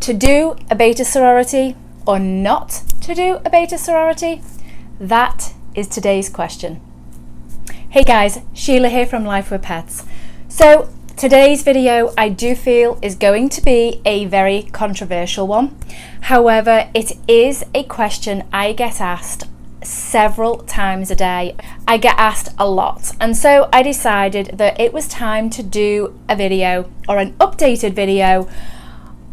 To do a beta sorority or not to do a beta sorority? That is today's question. Hey guys, Sheila here from Life with Pets. So today's video I do feel is going to be a very controversial one. However, it is a question I get asked several times a day. I get asked a lot, and so I decided that it was time to do a video or an updated video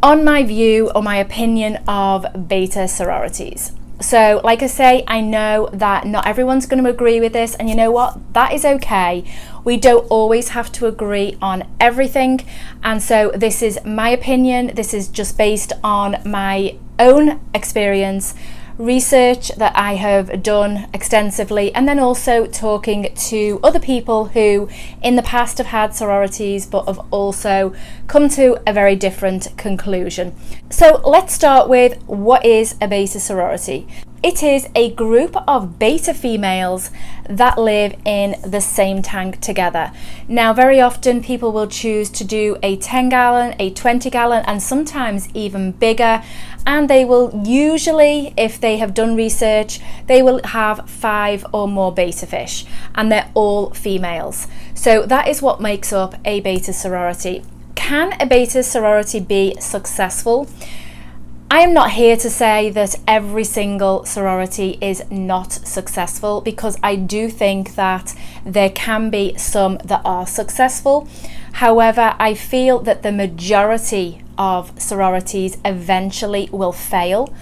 on my view or my opinion of beta sororities. So like I say, I know that not everyone's going to agree with this, and you know what? That is okay. We don't always have to agree on everything, and so this is my opinion. This is just based on my own experience, research that I have done extensively, and then also talking to other people who in the past have had sororities but have also come to a very different conclusion. So let's start with, what is a beta sorority? It is a group of beta females that live in the same tank together. Now, very often people will choose to do a 10-gallon, a 20-gallon, and sometimes even bigger. And they will usually, if they have done research, they will have 5 or more beta fish, and they're all females. So that is what makes up a beta sorority. Can a beta sorority be successful? I am not here to say that every single sorority is not successful, because I do think that there can be some that are successful. However, I feel that the majority of sororities eventually will fail,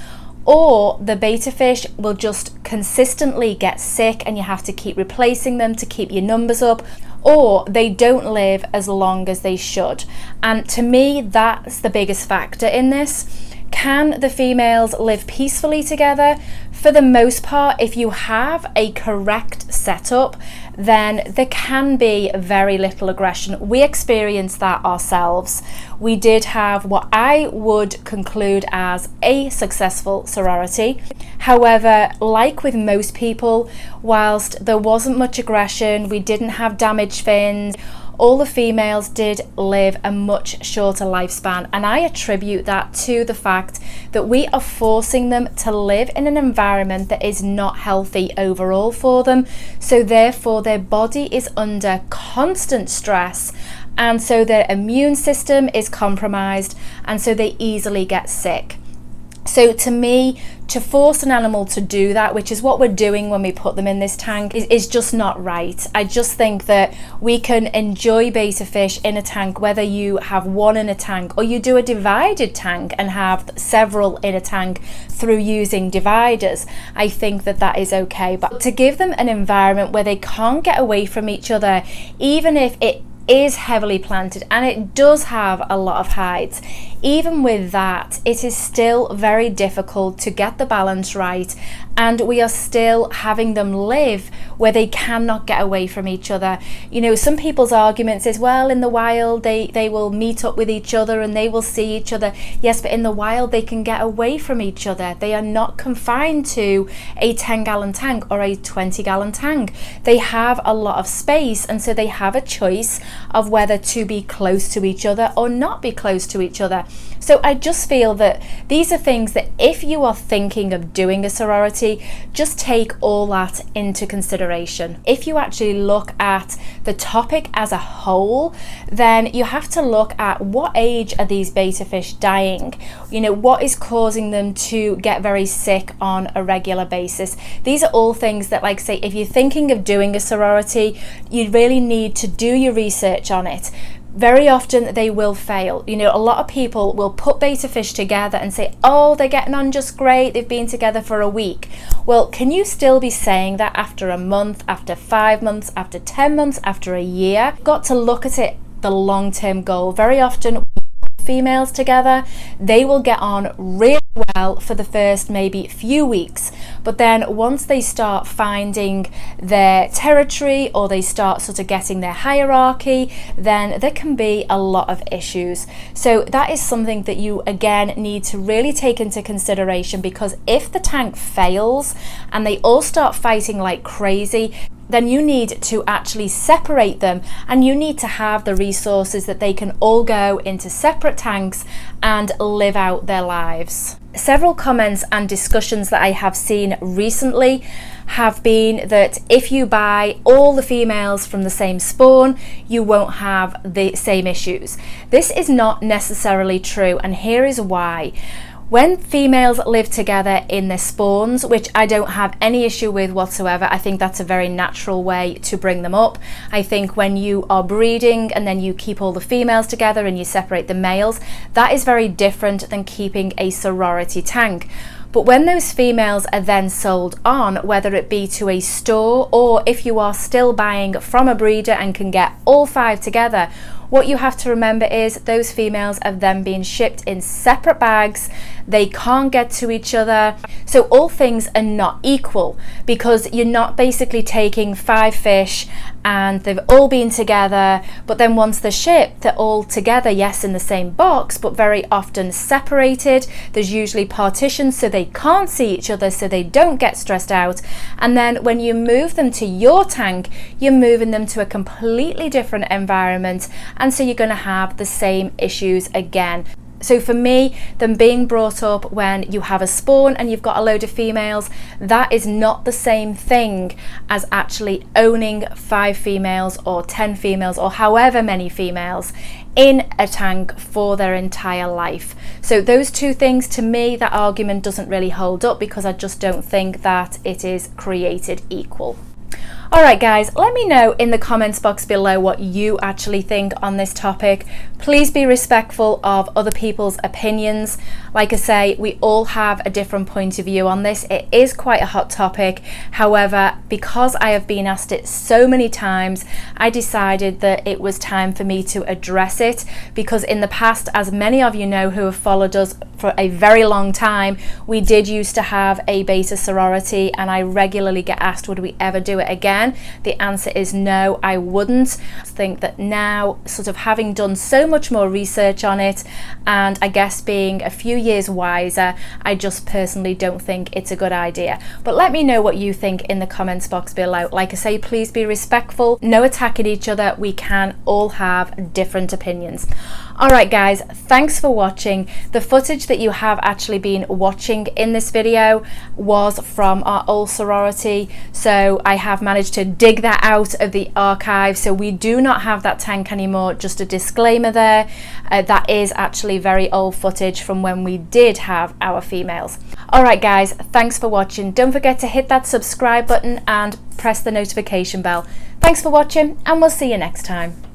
or the beta fish will just consistently get sick and you have to keep replacing them to keep your numbers up, or they don't live as long as they should. And to me, that's the biggest factor in this. Can the females live peacefully together? For the most part, if you have a correct setup, then there can be very little aggression. We experienced that ourselves. We did have what I would conclude as a successful sorority. However, like with most people, whilst there wasn't much aggression, we didn't have damaged fins, all the females did live a much shorter lifespan, and I attribute that to the fact that we are forcing them to live in an environment that is not healthy overall for them. So therefore their body is under constant stress, and so their immune system is compromised, and so they easily get sick. So to me, to force an animal to do that, which is what we're doing when we put them in this tank, is just not right. I just think that we can enjoy beta fish in a tank, whether you have one in a tank or you do a divided tank and have several in a tank through using dividers. I think that that is okay. But to give them an environment where they can't get away from each other, even if it is heavily planted and it does have a lot of hides, even with that, it is still very difficult to get the balance right, and we are still having them live where they cannot get away from each other. You know, some people's arguments is, well, in the wild they will meet up with each other and they will see each other. Yes, but in the wild they can get away from each other. They are not confined to a 10-gallon tank or a 20-gallon tank. They have a lot of space, and so they have a choice of whether to be close to each other or not be close to each other. So I just feel that these are things that if you are thinking of doing a sorority, just take all that into consideration. If you actually look at the topic as a whole, then you have to look at what age are these beta fish dying? You know, what is causing them to get very sick on a regular basis? These are all things that, like say, if you're thinking of doing a sorority, you really need to do your research on it. Very often they will fail. You know, a lot of people will put beta fish together and say, oh, they're getting on just great, they've been together for a week. Well, can you still be saying that after a month, after 5 months, after 10 months, after a year? You've got to look at it, the long-term goal. Very often females together, they will get on really well for the first maybe few weeks, but then once they start finding their territory or they start sort of getting their hierarchy, then there can be a lot of issues. So that is something that you again need to really take into consideration, because if the tank fails and they all start fighting like crazy, then you need to actually separate them, and you need to have the resources that they can all go into separate tanks and live out their lives. Several comments and discussions that I have seen recently have been that if you buy all the females from the same spawn, you won't have the same issues. This is not necessarily true, and here is why. When females live together in their spawns, which I don't have any issue with whatsoever, I think that's a very natural way to bring them up. I think when you are breeding and then you keep all the females together and you separate the males, that is very different than keeping a sorority tank. But when those females are then sold on, whether it be to a store or if you are still buying from a breeder and can get all 5 together, what you have to remember is those females have then been shipped in separate bags. They can't get to each other. So all things are not equal, because you're not basically taking 5 fish and they've all been together, but then once they're shipped, they're all together, yes, in the same box, but very often separated. There's usually partitions so they can't see each other, so they don't get stressed out. And then when you move them to your tank, you're moving them to a completely different environment, and so you're going to have the same issues again. So for me, them being brought up when you have a spawn and you've got a load of females, that is not the same thing as actually owning 5 females or 10 females or however many females in a tank for their entire life. So those two things, to me, that argument doesn't really hold up, because I just don't think that it is created equal. Alright guys, let me know in the comments box below what you actually think on this topic. Please be respectful of other people's opinions. Like I say, we all have a different point of view on this. It is quite a hot topic. However, because I have been asked it so many times, I decided that it was time for me to address it, because in the past, as many of you know who have followed us for a very long time, we did used to have a beta sorority, and I regularly get asked, would we ever do it again? The answer is no, I wouldn't. I think that now, sort of having done so much more research on it, and I guess being a few years wiser, I just personally don't think it's a good idea. But let me know what you think in the comments box below. Like I say, please be respectful, no attacking each other. We can all have different opinions. Alright guys, thanks for watching. The footage that you have actually been watching in this video was from our old sorority, so I have managed to dig that out of the archive, so we do not have that tank anymore. Just a disclaimer there, that is actually very old footage from when we did have our females. Alright guys, thanks for watching. Don't forget to hit that subscribe button and press the notification bell. Thanks for watching, and we'll see you next time.